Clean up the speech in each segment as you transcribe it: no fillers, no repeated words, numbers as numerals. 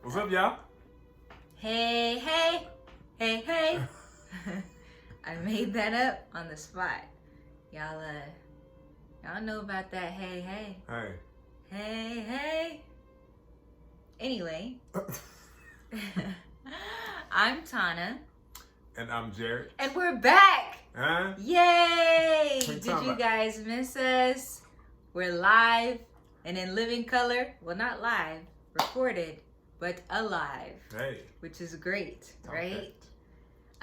What's up, y'all? Hey, hey, hey, hey. I made that up on the spot. Y'all know about that hey, hey. Hey. Hey, hey. Anyway, I'm Tana. And I'm Jarrett. And we're back. Huh? Yay! Did talking you about? guys miss us? We're live and in living color. Well, not live, recorded, but alive. Hey. Which is great, Okay.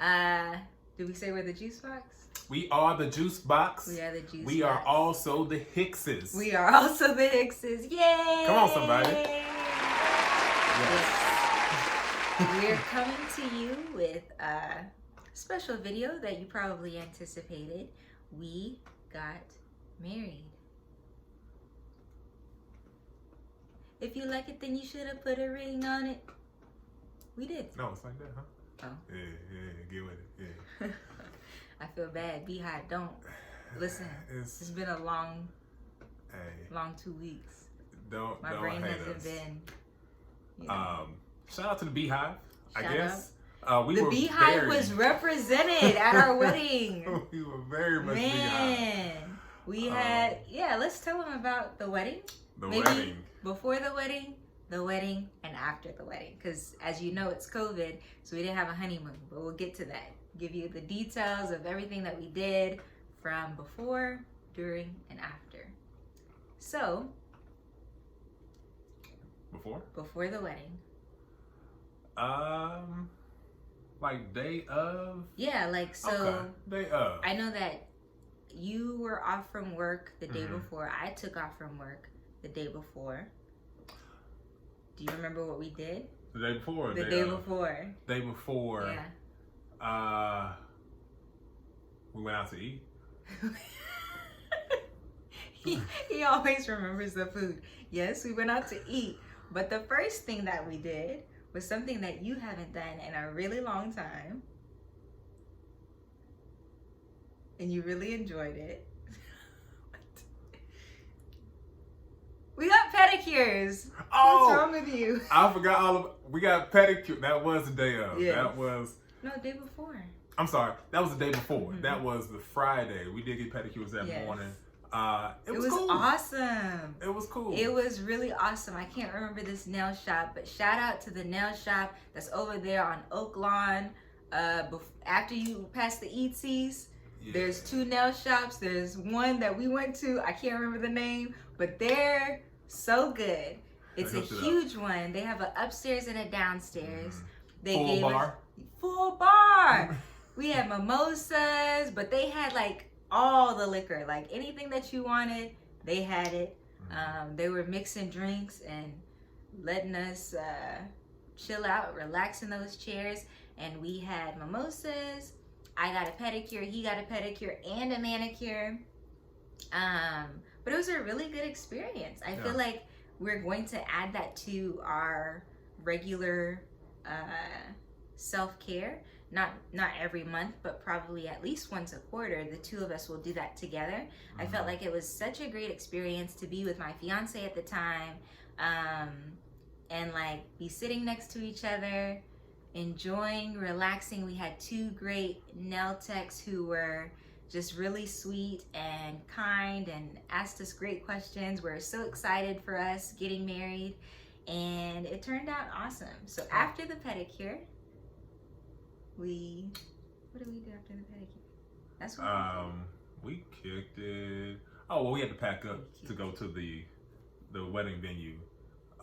right? Did we say we're the juice box? We are the Juice Box. We are the juice We box. are also the Hickses. We are also the Hickses. Yay! Come on, somebody. Yes. We're coming to you with a special video that you probably anticipated. We got married. If you like it, then you should have put a ring on it. We did. No, it's like that, huh? Oh. Yeah, get with it. Yeah. I feel bad. Beehive, don't. Listen, it's been a long 2 weeks. Don't brain hate hasn't us. been. You know. Shout out to the Beehive, I Shout guess. The Beehive was represented at our wedding. We were very much Man, we had, let's tell them about the wedding. Wedding. Before the wedding, and after the wedding. Because as you know, it's COVID, so we didn't have a honeymoon, but we'll get to that. Give you the details of everything that we did from before, during, and after. So, before the wedding. Like day of? Yeah, like so. Okay. Day of. I know that you were off from work the day before. I took off from work the day before. Do you remember what we did? The day before. The day before. Day before. Yeah. We went out to eat. he always remembers the food. Yes, we went out to eat. But the first thing that we did was something that you haven't done in a really long time. And you really enjoyed it. We got pedicures. Oh, what's wrong with you? I forgot we got pedicure. That was the day of. Yes. That was. No, day before. I'm sorry. That was the day before. That was the Friday. We did get pedicures that morning. It was cool. Awesome. It was cool. It was really awesome. I can't remember this nail shop, but shout out to the nail shop that's over there on Oak Lawn. After you pass the Eatsies, there's two nail shops. There's one that we went to. I can't remember the name, but they're so good. It's a huge one. They have an upstairs and a downstairs. They gave us full bar. We had mimosas, but they had like all the liquor, like anything that you wanted, they had it. They were mixing drinks and letting us chill out, relax in those chairs. And we had mimosas. I got a pedicure, he got a pedicure and a manicure. But it was a really good experience. I feel like we're going to add that to our regular self-care. Not every month, but probably at least once a quarter. The two of us will do that together. I felt like it was such a great experience to be with my fiance at the time, and like be sitting next to each other, enjoying, relaxing. We had two great nail techs who were just really sweet and kind and asked us great questions. We're so excited for us getting married, and it turned out awesome. So after the pedicure, what did we do after the pedicure? That's what we kicked it. Oh, well, we had to pack up to go to the wedding venue.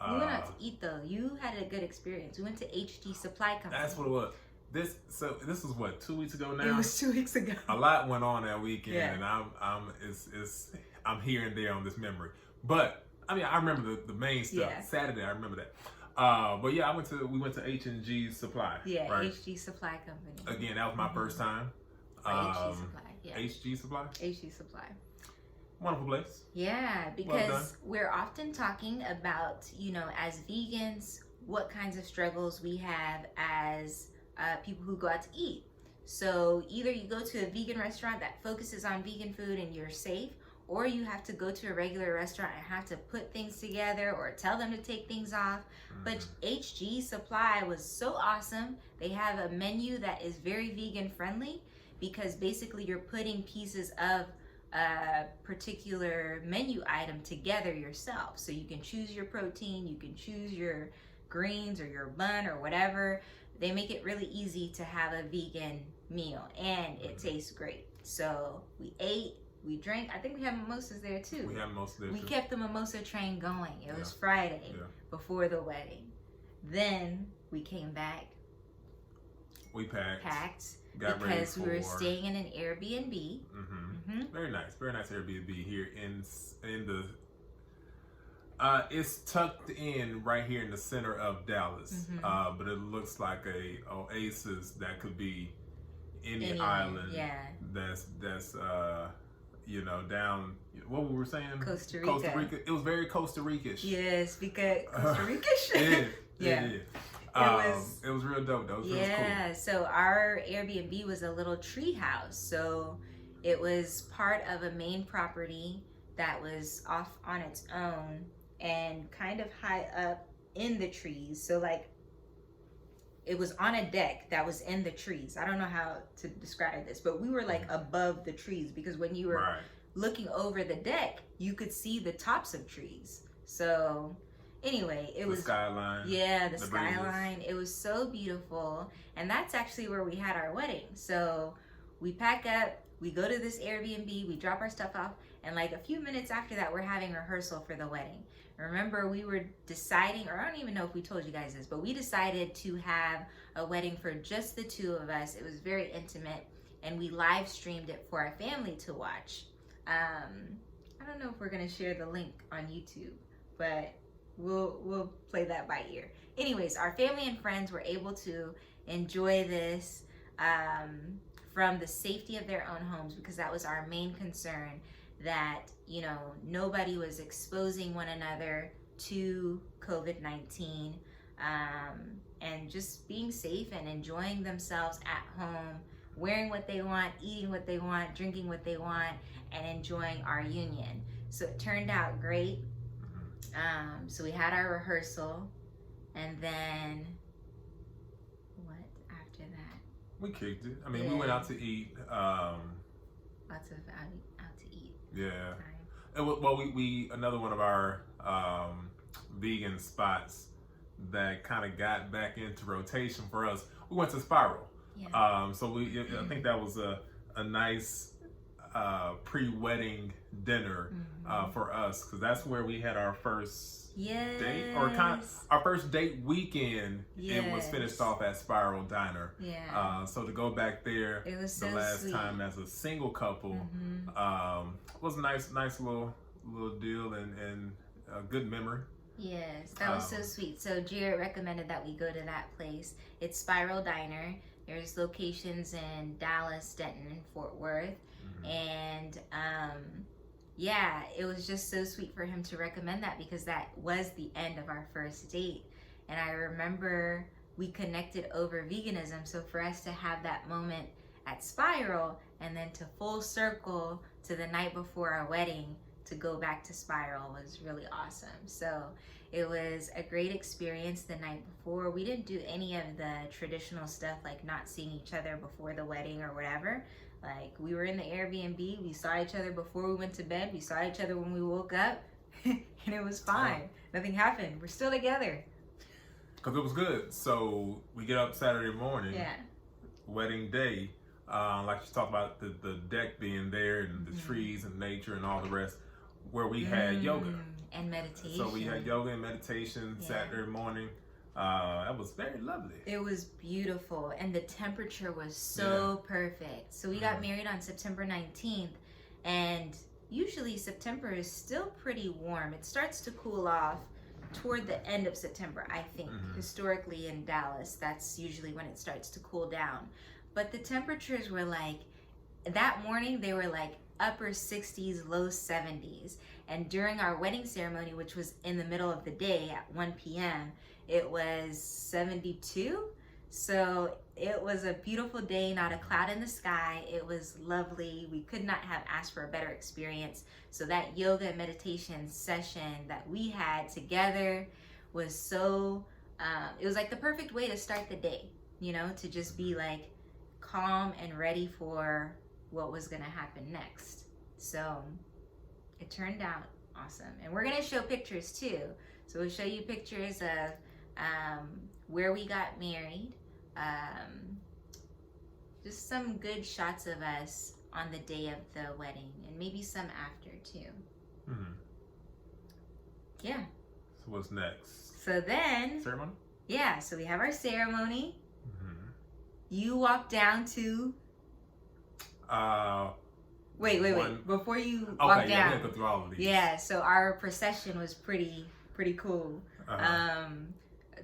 We went out to eat though. You had a good experience. We went to HD Supply Company. That's what it was. This was what, 2 weeks ago now? It was 2 weeks ago. A lot went on that weekend, and I'm here and there on this memory. But I mean, I remember the main stuff. Yeah. Saturday, I remember that. But yeah, we went to H&G Supply. Yeah, right? HG Supply Company. Again, that was my first time. HG Supply, yeah. HG Supply? HG Supply. Wonderful place. Yeah, because we're often talking about, as vegans, what kinds of struggles we have as people who go out to eat. So either you go to a vegan restaurant that focuses on vegan food and you're safe, or you have to go to a regular restaurant and have to put things together or tell them to take things off. But HG Supply was so awesome. They have a menu that is very vegan friendly, because basically you're putting pieces of a particular menu item together yourself. So you can choose your protein, you can choose your greens or your bun or whatever. They make it really easy to have a vegan meal, and it tastes great. So we ate, we drank. I think we had mimosas there too. We had mimosas there We too. kept the mimosa train going. It was Friday before the wedding. Then we came back. We packed. Got because we were staying in an Airbnb. Very nice Airbnb here in the. It's tucked in right here in the center of Dallas, but it looks like a oasis that could be any island. Yeah. That's you know, down. What we were saying? Costa Rica. It was very Costa Rica-ish. Yes, because Costa Rica-ish. It was real dope though. It was really cool. So our Airbnb was a little tree house. So it was part of a main property that was off on its own and kind of high up in the trees. So like it was on a deck that was in the trees. I don't know how to describe this, but we were like above the trees, because when you were looking over the deck, you could see the tops of trees. So anyway, it was the skyline. Yeah, the skyline. Breezes. It was so beautiful. And that's actually where we had our wedding. So we pack up, we go to this Airbnb, we drop our stuff off, and like a few minutes after that, we're having rehearsal for the wedding. Remember, we were deciding, or I don't even know if we told you guys this, but we decided to have a wedding for just the two of us. It was very intimate, and we live streamed it for our family to watch. I don't know if we're gonna share the link on YouTube, but we'll play that by ear. Anyways, our family and friends were able to enjoy this from the safety of their own homes, because that was our main concern, that, you know, nobody was exposing one another to COVID-19, and just being safe and enjoying themselves at home, wearing what they want, eating what they want, drinking what they want, and enjoying our union. So it turned out great. So we had our rehearsal, and then what after that? We kicked it. I mean, we went out to eat. Lots of out to eat. Yeah. We another one of our vegan spots that kind of got back into rotation for us. We went to Spiral. Yeah. So I think that was a nice pre-wedding dinner for us, because that's where we had our first date, or kind of our first date weekend. It was finished off at Spiral Diner. So to go back there the last time as a single couple was a nice little deal and a good memory. Yes, that was so sweet. So Jarrett recommended that we go to that place. It's Spiral Diner. There's locations in Dallas, Denton, and Fort Worth. And it was just so sweet for him to recommend that, because that was the end of our first date. And I remember we connected over veganism. So for us to have that moment at Spiral, and then to full circle to the night before our wedding to go back to Spiral, was really awesome. So it was a great experience the night before. We didn't do any of the traditional stuff, like not seeing each other before the wedding or whatever. Like, we were in the Airbnb, we saw each other before we went to bed, we saw each other when we woke up, and it was fine. Nothing happened. We're still together. Because it was good. So we get up Saturday morning, wedding day, like you talked about the deck being there and the trees and nature and all the rest, where we had yoga. And meditation. So we had yoga and meditation Saturday morning. That was very lovely. It was beautiful, and the temperature was so perfect. So we got married on September 19th, and usually September is still pretty warm. It starts to cool off toward the end of September, I think. Historically in Dallas, that's usually when it starts to cool down. But the temperatures were like, that morning they were like upper 60s, low 70s. And during our wedding ceremony, which was in the middle of the day at 1 p.m., it was 72. So it was a beautiful day, not a cloud in the sky. It was lovely. We could not have asked for a better experience. So that yoga and meditation session that we had together was so, it was like the perfect way to start the day, you know, to just be like calm and ready for what was gonna happen next. So it turned out awesome. And we're gonna show pictures too. So we'll show you pictures of where we got married, just some good shots of us on the day of the wedding, and maybe some after too. Mm-hmm. Yeah. So what's next? So then, ceremony? Yeah, so we have our ceremony. Mm-hmm. You walk down to wait. Before you walk down. Yeah, we have to go through all of these. Yeah, so our procession was pretty cool.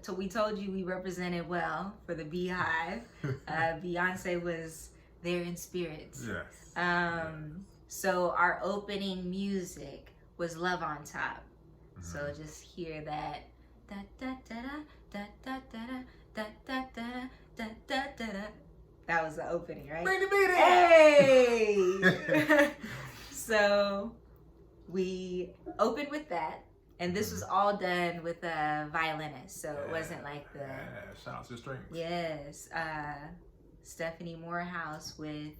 So we told you we represented well for the Beehive. Beyonce was there in spirits. Yes. So our opening music was Love on Top. Mm-hmm. So just hear that da da da da da da da da da da da da da. That was the opening, right? Bring the beat in. Hey! So we opened with that. And this was all done with a violinist, so it wasn't like the... Yeah, shout out to strings. Yes. Stephanie Moorehouse with...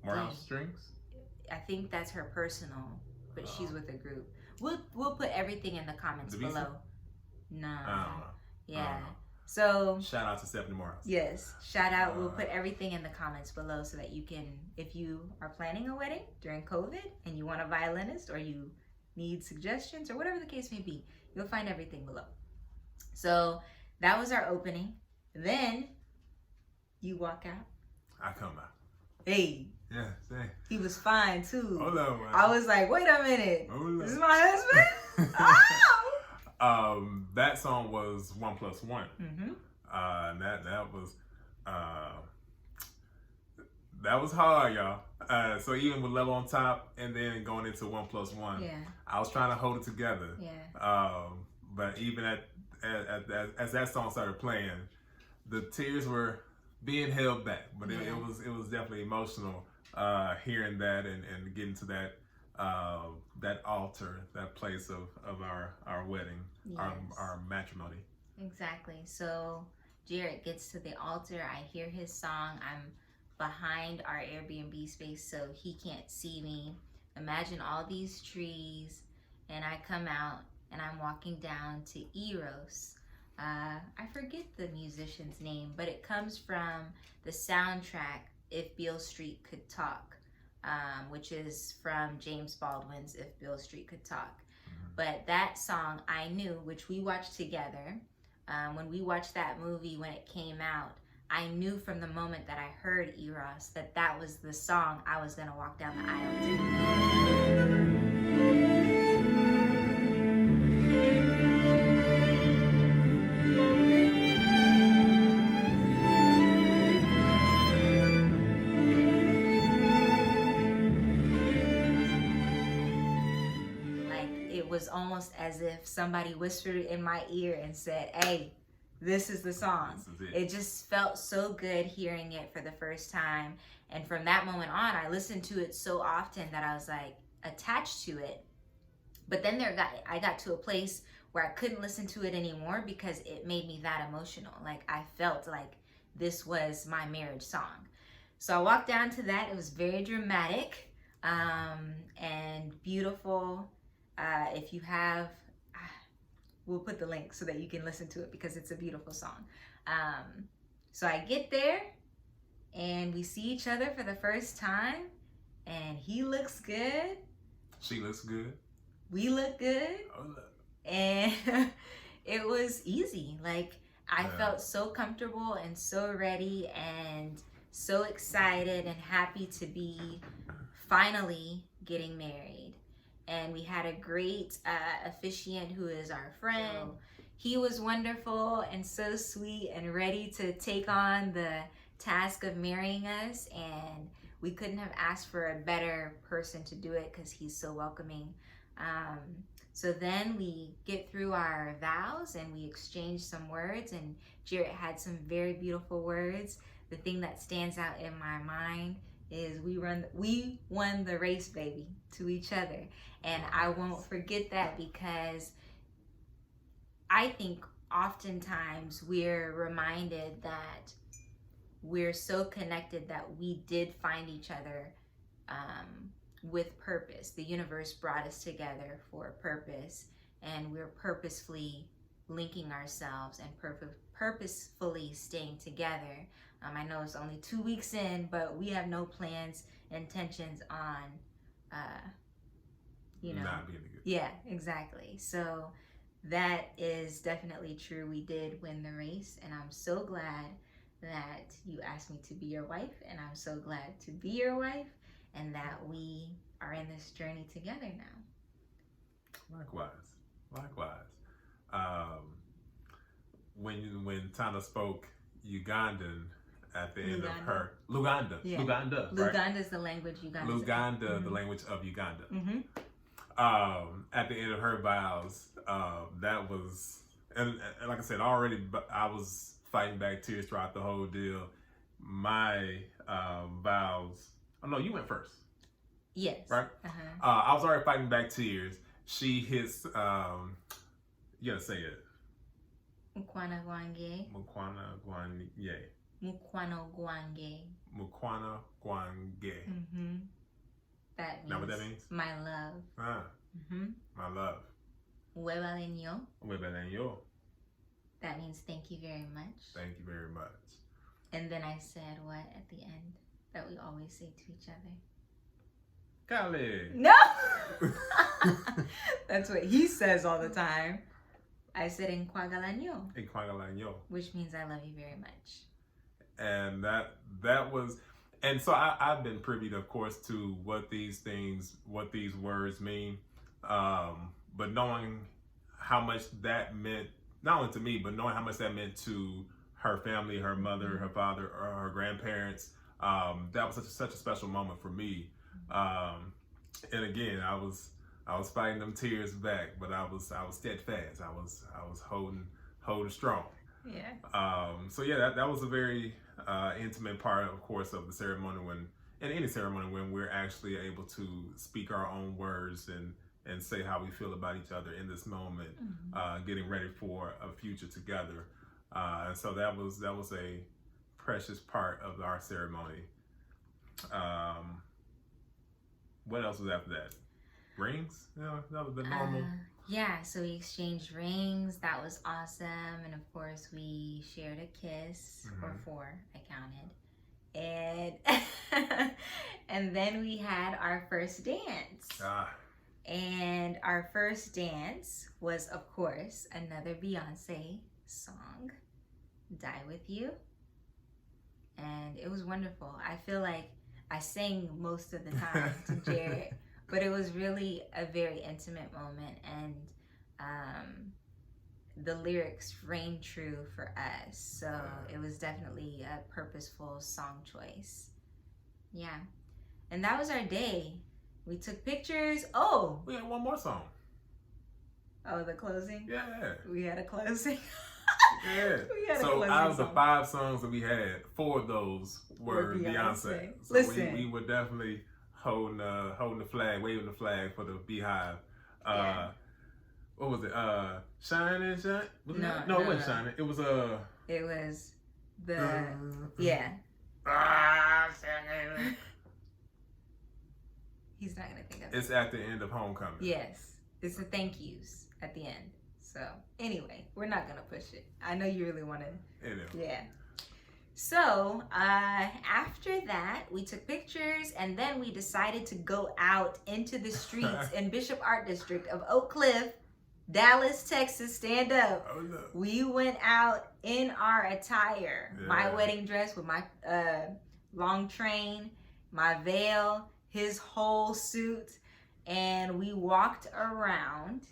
Moorehouse strings? I think that's her personal, but she's with a group. We'll put everything in the comments below. No. I don't know. Yeah. So... Shout out to Stephanie Moorehouse. Yes. Shout out. We'll put everything in the comments below so that you can, if you are planning a wedding during COVID and you want a violinist or you need suggestions or whatever the case may be, you'll find everything below. So that was our opening. Then you walk out. I come out. Hey. Yeah, same. He was fine too. Hold on, man. I was like, wait a minute. This is my husband? Oh! That song was 1+1. Mm-hmm. That was hard, y'all. So even with Love on Top and then going into 1+1, yeah, I was trying to hold it together. Yeah. But even as that song started playing, the tears were being held back. But it was definitely emotional hearing that and getting to that altar, that place of our wedding, yes. our matrimony. Exactly. So Jarrett gets to the altar. I hear his song. I'm behind our Airbnb space, so he can't see me. Imagine all these trees, and I come out and I'm walking down to Eros. I forget the musician's name, but it comes from the soundtrack If Beale Street Could Talk, which is from James Baldwin's If Beale Street Could Talk. Mm-hmm. But that song I knew, which we watched together. When we watched that movie when it came out, I knew from the moment that I heard Eros that was the song I was going to walk down the aisle to. Like, it was almost as if somebody whispered in my ear and said, hey, this is the song. This is it. It just felt so good hearing it for the first time. And from that moment on, I listened to it so often that I was like attached to it. But then I got to a place where I couldn't listen to it anymore because it made me that emotional. Like, I felt like this was my marriage song. So I walked down to that. It was very dramatic and beautiful. If you have... We'll put the link so that you can listen to it because it's a beautiful song. So I get there and we see each other for the first time, and he looks good. She looks good. We look good. Oh, look. And it was easy. Like, I felt so comfortable and so ready and so excited and happy to be finally getting married. And we had a great officiant who is our friend. He was wonderful and so sweet and ready to take on the task of marrying us. And we couldn't have asked for a better person to do it because he's so welcoming. So then we get through our vows and we exchange some words, and Jarrett had some very beautiful words. The thing that stands out in my mind is we won the race, baby, to each other. And I won't forget that, because I think oftentimes we're reminded that we're so connected that we did find each other with purpose. The universe brought us together for a purpose, and we're purposefully linking ourselves and purposefully staying together. I know it's only 2 weeks in, but we have no plans, intentions on, not being together. Yeah, exactly. So that is definitely true. We did win the race, and I'm so glad that you asked me to be your wife, and I'm so glad to be your wife, and that we are in this journey together now. Likewise. When Tana spoke Ugandan at the end of her Luganda, yeah. Luganda, Luganda right? is the language Uganda. Luganda, the language of Uganda. Mm-hmm. At the end of her vows, that was, and like I said, already I was fighting back tears throughout the whole deal. My vows. Oh no, you went first. Yes. Right. I was already fighting back tears. She hits. You gotta say it. Mukwana Gwange. Mukwana Gwange. Mukwano Gwange. Mukwana Gwange. Mm-hmm. That means. Now what that means? My love. Mm-hmm. My love. Webalenyo. Webalenyo. That means thank you very much. Thank you very much. And then I said what at the end that we always say to each other? Kale. No! That's what he says all the time. I said Nkwagalanyo. Nkwagalanyo. Which means I love you very much. And that was, and so I've been privy, of course, to what these words mean. But knowing how much that meant, not only to me, but knowing how much that meant to her family, her mother, her father, or her grandparents, that was such a special moment for me. And again, I was fighting them tears back, but I was steadfast. I was holding strong. Yeah. So yeah, that was a very intimate part, of course, of the ceremony, in any ceremony, when we're actually able to speak our own words and say how we feel about each other in this moment, getting ready for a future together. And so that was a precious part of our ceremony. What else was after that? Rings? Yeah, that was the normal. Yeah, so we exchanged rings. That was awesome. And of course, we shared a kiss, or 4, I counted. And then we had our first dance. And our first dance was, of course, another Beyonce song, Die With You. And it was wonderful. I feel like I sang most of the time to Jarrett, but it was really a very intimate moment, and the lyrics rang true for us. So it was definitely a purposeful song choice. Yeah. And that was our day. We took pictures. Oh! We had one more song. Oh, the closing? Yeah. We had a closing. Yeah. So out of the 5 songs that we had, 4 of those were Beyonce. So listen, we were definitely holding the flag, waving the flag for the Beehive. What was it? Shine and Shine? No, it wasn't Shining. It was It was the yeah. He's not gonna think of it. It's at the end of Homecoming. Yes, it's the thank yous at the end. So anyway, we're not gonna push it. I know you really want to. Yeah. So after that, we took pictures, and then we decided to go out into the streets in Bishop Art District of Oak Cliff, Dallas, Texas. Stand up. Oh, no. We went out in our attire. Yeah. My wedding dress with my long train, my veil, his whole suit, and we walked around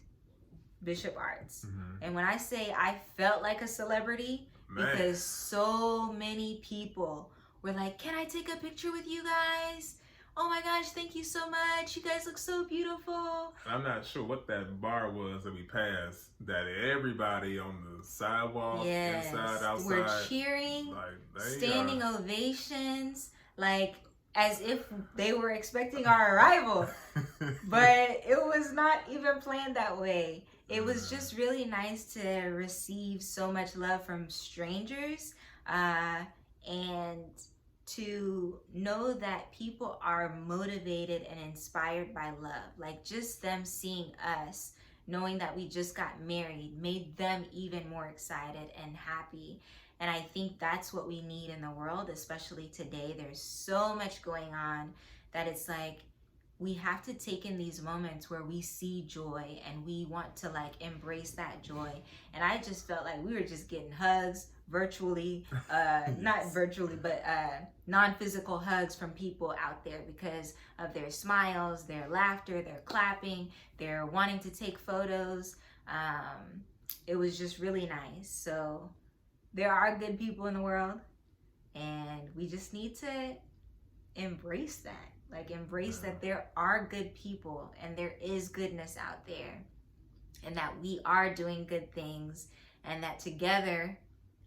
Bishop Arts. And when I say I felt like a celebrity, because so many people were like, can I take a picture with you guys? oh my gosh, thank you so much. You guys look so beautiful. I'm not sure what that bar was that we passed, that everybody on the sidewalk, inside, outside, were cheering, standing ovations, like as if they were expecting our arrival. But it was not even planned that way. It was just really nice to receive so much love from strangers, and to know that people are motivated and inspired by love. Like just them seeing us, knowing that we just got married, made them even more excited and happy. And I think that's what we need in the world, especially today. There's so much going on that it's like, we have to take in these moments where we see joy and we want to like embrace that joy. And I just felt like we were just getting hugs virtually, yes. Not virtually, but non-physical hugs from people out there because of their smiles, their laughter, their clapping, their wanting to take photos. It was just really nice. So there are good people in the world and we just need to embrace that. Like embrace that there are good people and there is goodness out there and that we are doing good things and that together,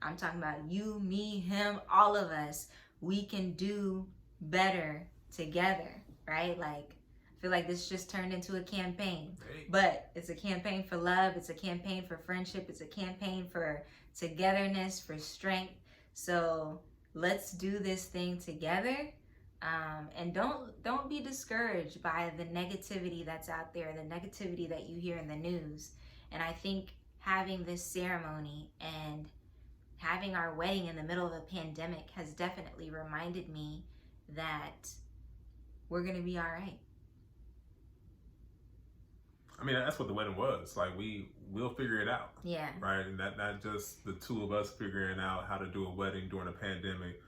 I'm talking about you, me, him, all of us, we can do better together, right? Like I feel like this just turned into a campaign, but it's a campaign for love. It's a campaign for friendship. It's a campaign for togetherness, for strength. So let's do this thing together. And don't be discouraged by the negativity that's out there, the negativity that you hear in the news. And I think having this ceremony and having our wedding in the middle of a pandemic has definitely reminded me that we're gonna be all right. I mean, that's what the wedding was. Like we'll figure it out. Yeah. Right. And that not just the two of us figuring out how to do a wedding during a pandemic,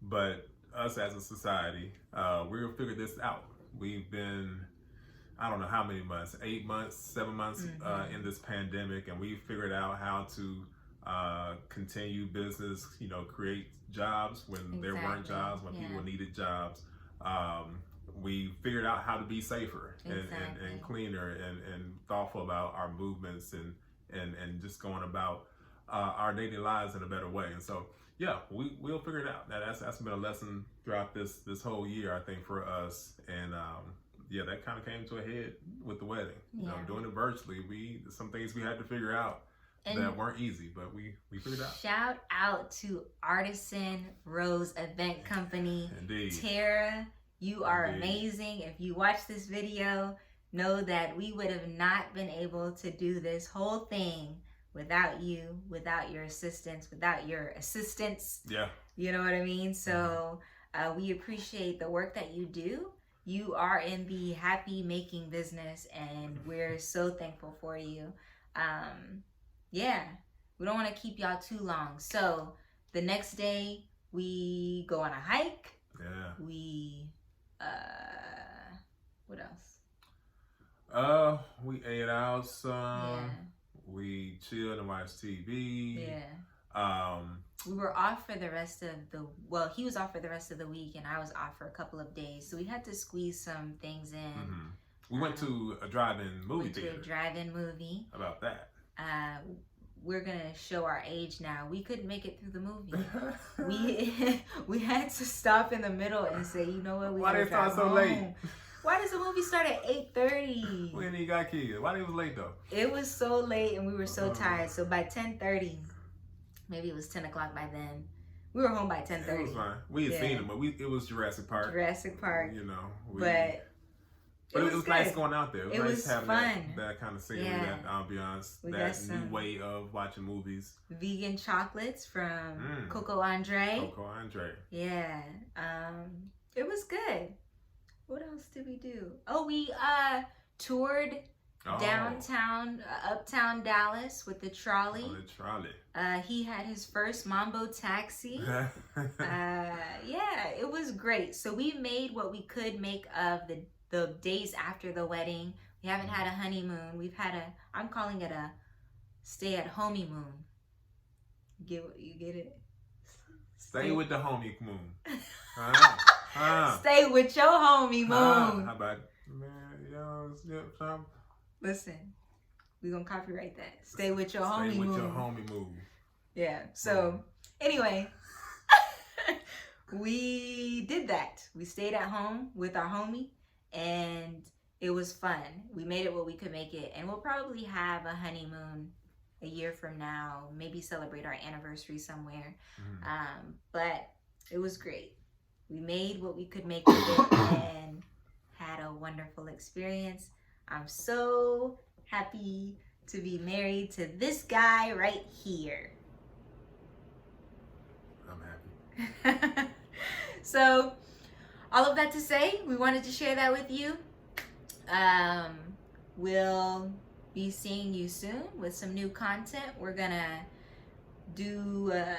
but us as a society, we'll figure this out. We've been, I don't know how many months, 8 months, 7 months in this pandemic, and we figured out how to continue business, create jobs when there weren't jobs, when people needed jobs. We figured out how to be safer and cleaner and thoughtful about our movements and just going about our daily lives in a better way. And so, yeah, we'll figure it out. That's been a lesson throughout this whole year, I think, for us. And that kind of came to a head with the wedding. Doing it virtually, some things we had to figure out that weren't easy, but we figured it out. Shout out to Artisan Rose Event Company. Indeed. Tara, you are amazing. If you watch this video, know that we would have not been able to do this whole thing without you, without your assistance, without your assistance. Yeah. You know what I mean? So we appreciate the work that you do. You are in the happy making business and we're so thankful for you. We don't want to keep y'all too long. So the next day we go on a hike. Yeah. We, what else? We ate out some. We chilled and watched TV. Yeah. We were off for the rest of he was off for the rest of the week and I was off for a couple of days. So we had to squeeze some things in. We went to a drive-in movie theater. To a drive-in movie. How about that? We're going to show our age now. We couldn't make it through the movie. we had to stop in the middle and say, you know what? Why did it start so late? Why does the movie start at 8:30? We didn't even got kids. Why did it was late though? It was so late and we were so tired. So by 10:30, maybe it was 10 o'clock by then. We were home by 10:30. It was fine. We had seen it, but it was Jurassic Park. Jurassic Park. But it was nice going out there. It was nice having that kind of scenery, that ambiance, that new way of watching movies. Vegan chocolates from Coco Andre. Coco Andre. Yeah. It was good. What else did we do? Oh, we toured downtown, uptown Dallas with the trolley. Oh, the trolley. He had his first Mambo taxi. It was great. So we made what we could make of the days after the wedding. We haven't had a honeymoon. We've had I'm calling it a stay-at-homey moon. You get it? Stay with the homie moon. Stay with your homie Moon. How about man? Listen, we gonna copyright that. Stay with your homie Moon. Stay with your homie Moon. Yeah. So anyway, we did that. We stayed at home with our homie, and it was fun. We made it what we could make it, and we'll probably have a honeymoon a year from now. Maybe celebrate our anniversary somewhere. But it was great. We made what we could make of it and had a wonderful experience. I'm so happy to be married to this guy right here. I'm happy. So, all of that to say, we wanted to share that with you. We'll be seeing you soon with some new content. We're gonna do a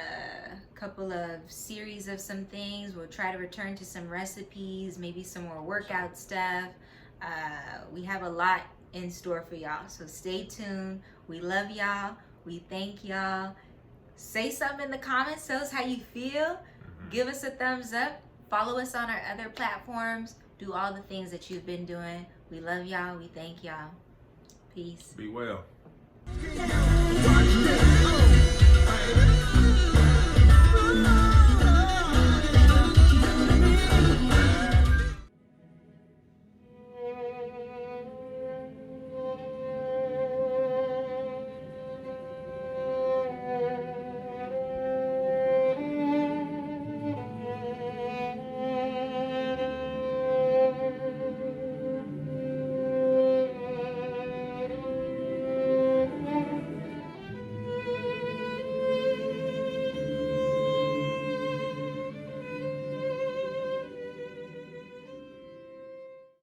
couple of series of some things. We'll try to return to some recipes, maybe some more workout stuff. We have a lot in store for y'all, so stay tuned. We love y'all. We thank y'all. Say something in the comments. Tell us how you feel. Give us a thumbs up. Follow us on our other platforms. Do all the things that you've been doing. We love y'all. We thank y'all. Peace. Be well.